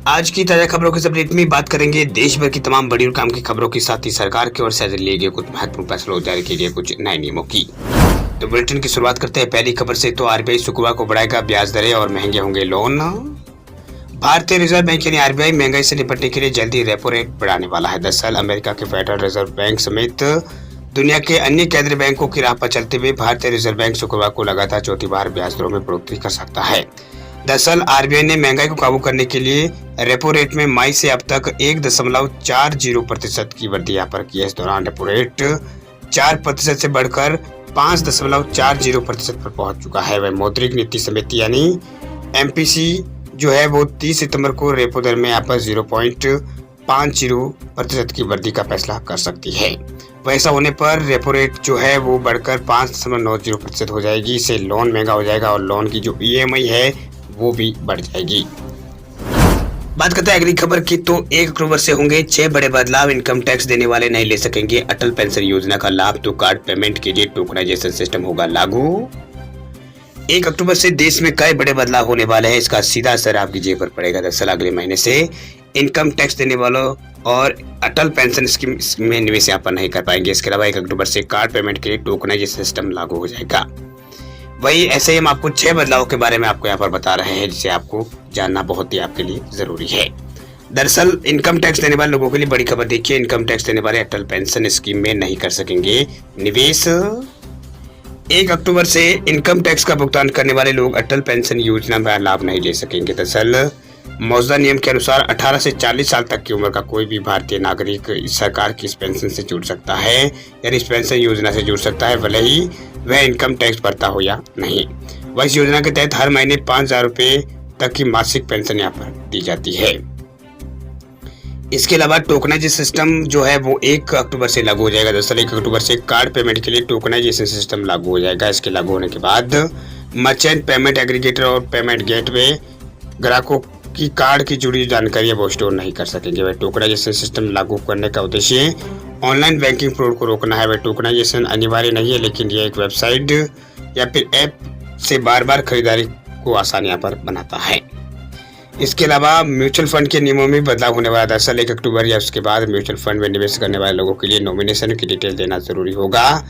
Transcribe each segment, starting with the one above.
आज की ताजा खबरों के अपडेट में बात करेंगे देश भर की तमाम बड़ी और काम की खबरों के साथ ही सरकार की ओर से लिए गए कुछ महत्वपूर्ण फैसलों जारी किए गए कुछ नए नियमों की। तो बुलेटिन की शुरुआत करते हैं पहली खबर से। तो आरबीआई शुक्रवार को बढ़ाएगा ब्याज दरें और महंगे होंगे लोन। भारतीय रिजर्व बैंक यानी आरबीआई महंगाई से निपटने के लिए जल्दी रेपो रेट बढ़ाने वाला है। दरअसल अमेरिका के फेडरल रिजर्व बैंक समेत दुनिया के अन्य केंद्रीय बैंकों की राह पर चलते हुए भारतीय रिजर्व बैंक शुक्रवार को लगातार चौथी बार ब्याज दरों में बढ़ोतरी कर सकता है। दरअसल आरबीआई ने महंगाई को काबू करने के लिए रेपो रेट में मई से अब तक 1.40% की वृद्धि यहाँ पर की है। इस दौरान रेपो रेट 4% से बढ़कर 5.40% पर पहुंच चुका है। वह मौद्रिक नीति समिति यानी एमपीसी जो है वो 30 सितंबर को रेपो दर में यहाँ पर 0.50% की वृद्धि का फैसला कर सकती है। वैसा होने पर रेपो रेट जो है वो बढ़कर 5.90% हो जाएगी। इससे लोन महंगा हो जाएगा और लोन की जो ईएमआई है वो भी बढ़ जाएगी। बात करते हैं अगली खबर की। तो 1 अक्टूबर से होंगे 6 बड़े बदलाव। इनकम टैक्स देने वाले नहीं ले सकेंगे अटल पेंशन योजना का लाभ। तो कार्ड पेमेंट के लिए टोकनाइजेशन सिस्टम होगा लागू। 1 अक्टूबर से देश में कई बड़े बदलाव होने वाले हैं। इसका सीधा असर आपकी जेब पर पड़ेगा। दरअसल अगले महीने से इनकम टैक्स देने वालों और अटल पेंशन स्कीम में निवेश यहाँ पर नहीं कर पाएंगे। इसके अलावा 1 अक्टूबर से कार्ड पेमेंट के लिए टोकनाइजेशन सिस्टम लागू हो जाएगा। वही ऐसे ही हम आपको 6 बदलावों के बारे में आपको यहाँ पर बता रहे हैं जिसे आपको जानना बहुत ही आपके लिए जरूरी है। दरअसल इनकम टैक्स देने वाले लोगों के लिए बड़ी खबर देखिए। इनकम टैक्स देने वाले अटल पेंशन स्कीम में नहीं कर सकेंगे निवेश। 1 अक्टूबर से इनकम टैक्स का भुगतान करने वाले लोग अटल पेंशन योजना में लाभ नहीं ले सकेंगे। दरअसल मौजूदा नियम के अनुसार 18 से 40 साल तक की उम्र का कोई भी भारतीय नागरिक इस सरकार की इस पेंशन से जुड़ सकता है, यानी इस पेंशन योजना से जुड़ सकता है, भले ही वह इनकम टैक्स भरता हो या नहीं। वह इस योजना के तहत हर महीने 5,000 रुपए तक की मासिक पेंशन यहाँ पर दी जाती है। इसके अलावा टोकनाइजेशन सिस्टम जो है वो 1 अक्टूबर से लागू हो जाएगा। दरअसल 1 अक्टूबर से कार्ड पेमेंट के लिए टोकनाइजेशन सिस्टम लागू हो जाएगा। इसके लागू होने के बाद मर्चेंट पेमेंट एग्रीगेटर और पेमेंट गेटवे ग्राहकों की कार्ड की जुड़ी जानकारी वो स्टोर नहीं कर सकेंगे। वह टोकनाइजेशन सिस्टम लागू करने का उद्देश्य ऑनलाइन बैंकिंग फ्रॉड को रोकना है। वह टोकनाइजेशन अनिवार्य नहीं है, लेकिन यह एक वेबसाइट या फिर ऐप से बार बार खरीदारी को आसान यहाँ पर बनाता है। इसके अलावा म्यूचुअल फंड के नियमों में बदलाव होने वाला। दरअसल 1 अक्टूबर या उसके बाद म्यूचुअल फंड में निवेश करने वाले लोगों के लिए नॉमिनेशन की डिटेल देना जरूरी होगा।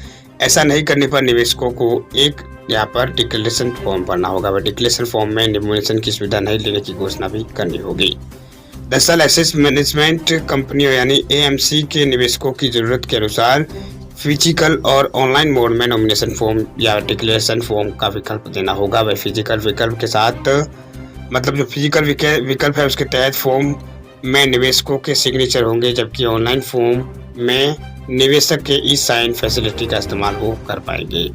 ऐसा नहीं करने पर निवेशकों को एक यहाँ पर डिक्लेरेशन फॉर्म भरना होगा। वह डिक्लेरेशन फॉर्म में नॉमिनेशन की सुविधा नहीं लेने की घोषणा भी करनी होगी। दरअसल एसेट मैनेजमेंट कंपनियों यानी एएमसी के निवेशकों की जरूरत के अनुसार फिजिकल और ऑनलाइन मोड में नॉमिनेशन फॉर्म या डिक्लेरेशन फॉर्म का विकल्प देना होगा। वह फिजिकल विकल्प के साथ मतलब जो फिजिकल विकल्प है उसके तहत फॉर्म में निवेशकों के सिग्नेचर होंगे, जबकि ऑनलाइन फॉर्म में निवेशक के ई साइन फैसिलिटी का इस्तेमाल वो कर पाएंगे।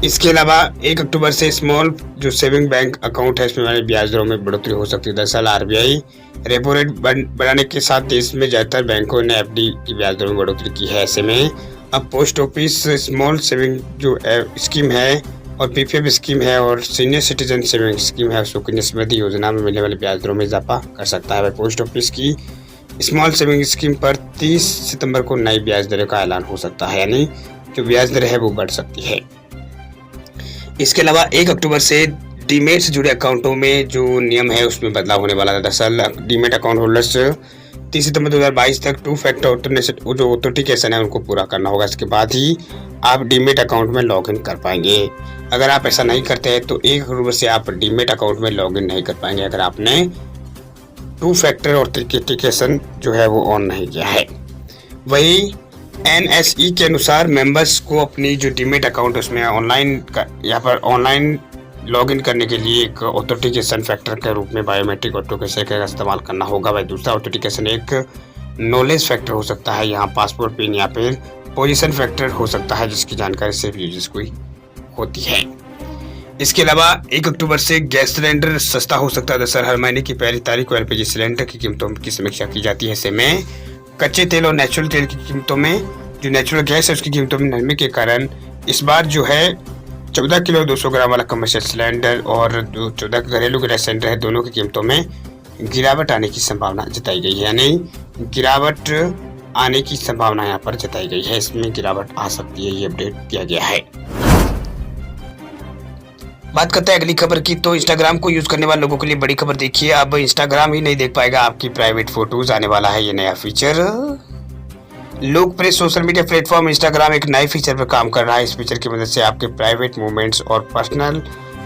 इसके अलावा 1 अक्टूबर से स्मॉल जो सेविंग बैंक अकाउंट है इसमें वाले ब्याज दरों में बढ़ोतरी हो सकती है। दरअसल आरबीआई रेपो रेट बढ़ाने के साथ देश में ज्यादातर बैंकों ने एफडी की ब्याज दरों में बढ़ोतरी की है। ऐसे में अब पोस्ट ऑफिस स्मॉल सेविंग जो स्कीम है और पीपीएफ स्कीम है और सीनियर सिटीजन सेविंग स्कीम है सुकन्या समृद्धि योजना में मिलने वाले ब्याज दरों में इजाफा कर सकता है। पोस्ट ऑफिस की स्मॉल सेविंग स्कीम पर 30 सितंबर को नई ब्याज दरों का ऐलान हो सकता है, यानी जो ब्याज दर है वो बढ़ सकती है। इसके अलावा 1 अक्टूबर से डीमेट से जुड़े अकाउंटों में जो नियम है उसमें बदलाव होने वाला है। दरअसल डीमेट अकाउंट होल्डर्स 30 सितंबर 2022 तक 2 फैक्टर ऑथेंटिकेशन है उनको पूरा करना होगा। इसके बाद ही आप डीमेट अकाउंट में लॉगिन कर पाएंगे। अगर आप ऐसा नहीं करते हैं तो 1 अक्टूबर से आप डीमेट अकाउंट में लॉगिन नहीं कर पाएंगे अगर आपने 2 फैक्टर ऑथेंटिकेशन जो है वो ऑन नहीं किया है। वही एनएसई के अनुसार मेंबर्स को अपनी जो डीमेट अकाउंट उसमें यहाँ पर ऑनलाइन लॉगिन करने के लिए एक ऑथेंटिकेशन फैक्टर के रूप में बायोमेट्रिक ऑथेंटिकेशन का इस्तेमाल करना होगा। वह दूसरा ऑथेंटिकेशन एक नॉलेज फैक्टर हो सकता है, यहाँ पासपोर्ट पिन या फिर पोजीशन फैक्टर हो सकता है जिसकी जानकारी सिर्फ यूजर्स को ही होती है। इसके अलावा 1 अक्टूबर से गैस सिलेंडर सस्ता हो सकता है। दरअसल हर महीने की पहली तारीख को एलपीजी सिलेंडर की कीमतों की समीक्षा की जाती है। ऐसे में कच्चे तेल और नेचुरल तेल की कीमतों में जो नेचुरल गैस है उसकी कीमतों में नरमी के कारण इस बार जो है 14 किलो 200 ग्राम वाला कमर्शियल सिलेंडर और जो 14 घरेलू गैस सिलेंडर है दोनों की कीमतों में गिरावट आने की संभावना जताई गई है, यानी गिरावट आने की संभावना यहाँ पर जताई गई है। इसमें गिरावट आ सकती है, ये अपडेट दिया गया है। बात करते हैं अगली खबर की, तो इंस्टाग्राम को यूज करने वाले लोगों के लिए बड़ी खबर देखिए। अब इंस्टाग्राम ही नहीं देख पाएगा आपकी प्राइवेट फोटोज, आने वाला है ये नया फीचर। लोकप्रिय सोशल मीडिया प्लेटफॉर्म इंस्टाग्राम एक नए फीचर पर काम कर रहा है। इस फीचर की मदद से आपके प्राइवेट मूवमेंट्स और पर्सनल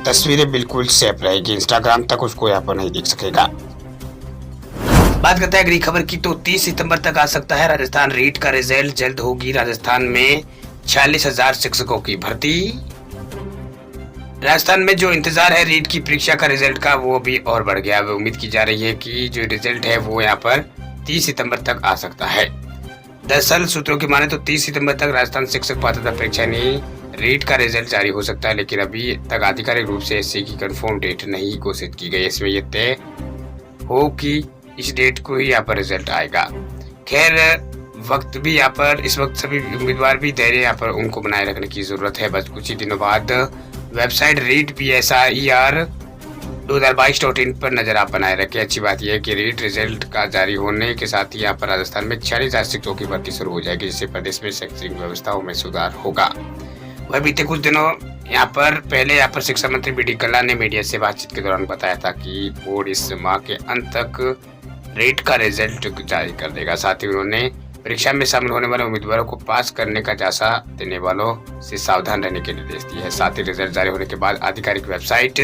तस्वीरें बिल्कुल सेफ रहेगी। इंस्टाग्राम तक उसको यहाँ पर नहीं देख सकेगा। बात करते हैं अगली खबर की, तो 30 सितंबर तक आ सकता है राजस्थान रीट का रिजल्ट। जल्द होगी राजस्थान में 46,000 शिक्षकों की भर्ती। राजस्थान में जो इंतजार है रीट की परीक्षा का रिजल्ट का, वो भी और बढ़ गया। अब उम्मीद की जा रही है कि जो रिजल्ट है वो यहाँ पर 30 सितंबर तक आ सकता है। दरअसल सूत्रों की माने तो 30 सितंबर तक राजस्थान शिक्षक पात्रता परीक्षा नहीं रीट का रिजल्ट जारी हो सकता है, लेकिन अभी तक आधिकारिक रूप से एससी की कंफर्म डेट नहीं घोषित की गई। इसमें यह तय हो कि इस डेट को ही यहाँ पर रिजल्ट आएगा। खैर वक्त भी यहाँ पर, इस वक्त सभी उम्मीदवार भी धैर्य यहाँ पर उनको बनाए रखने की जरूरत है। बस कुछ ही दिनों बाद वेबसाइट रीट PSIR 2022.in पर नजर आप बनाए रखें। अच्छी बात यह है कि रीट रिजल्ट का जारी होने के साथ ही यहाँ पर राजस्थान में 46,000 शिक्षकों की भर्ती शुरू हो जाएगी, जिससे प्रदेश में शैक्षणिक व्यवस्थाओं में सुधार होगा। वह बीते कुछ दिनों यहाँ पर शिक्षा मंत्री BD कल्ला ने मीडिया से बातचीत के दौरान बताया था कि बोर्ड इस माह के अंत तक रीट का रिजल्ट जारी कर देगा। साथ ही उन्होंने परीक्षा में शामिल होने वाले उम्मीदवारों को पास करने का झांसा देने वालों से सावधान रहने के निर्देश दिए हैं। साथ ही रिजल्ट जारी होने के बाद आधिकारिक वेबसाइट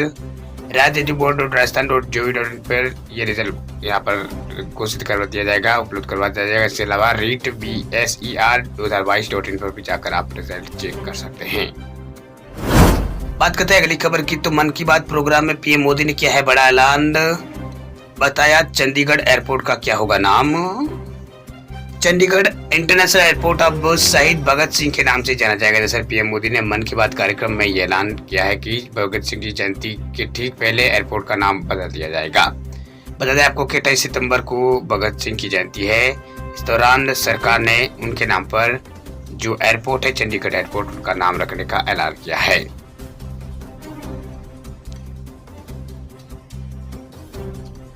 राज्य.बोर्ड.राजस्थान.gov.in पर यह रिजल्ट यहाँ पर घोषित करवा दिया जाएगा, उपलब्ध करवा दिया जाएगा। इसके अलावा रीट PSIR 2022.in पर भी जाकर आप रिजल्ट चेक कर सकते हैं। बात करते हैं अगली खबर की, तो मन की बात प्रोग्राम में PM मोदी ने किया है बड़ा ऐलान। बताया चंडीगढ़ एयरपोर्ट का क्या होगा नाम। चंडीगढ़ इंटरनेशनल एयरपोर्ट अब शहीद भगत सिंह के नाम से जाना जाएगा। दरअसल PM मोदी ने मन की बात कार्यक्रम में ये ऐलान किया है कि भगत सिंह की जयंती के ठीक पहले एयरपोर्ट का नाम बदल दिया जाएगा। बता दें आपको कि 28 सितंबर को भगत सिंह की जयंती है। इस दौरान सरकार ने उनके नाम पर जो एयरपोर्ट है चंडीगढ़ एयरपोर्ट का नाम रखने का ऐलान किया है।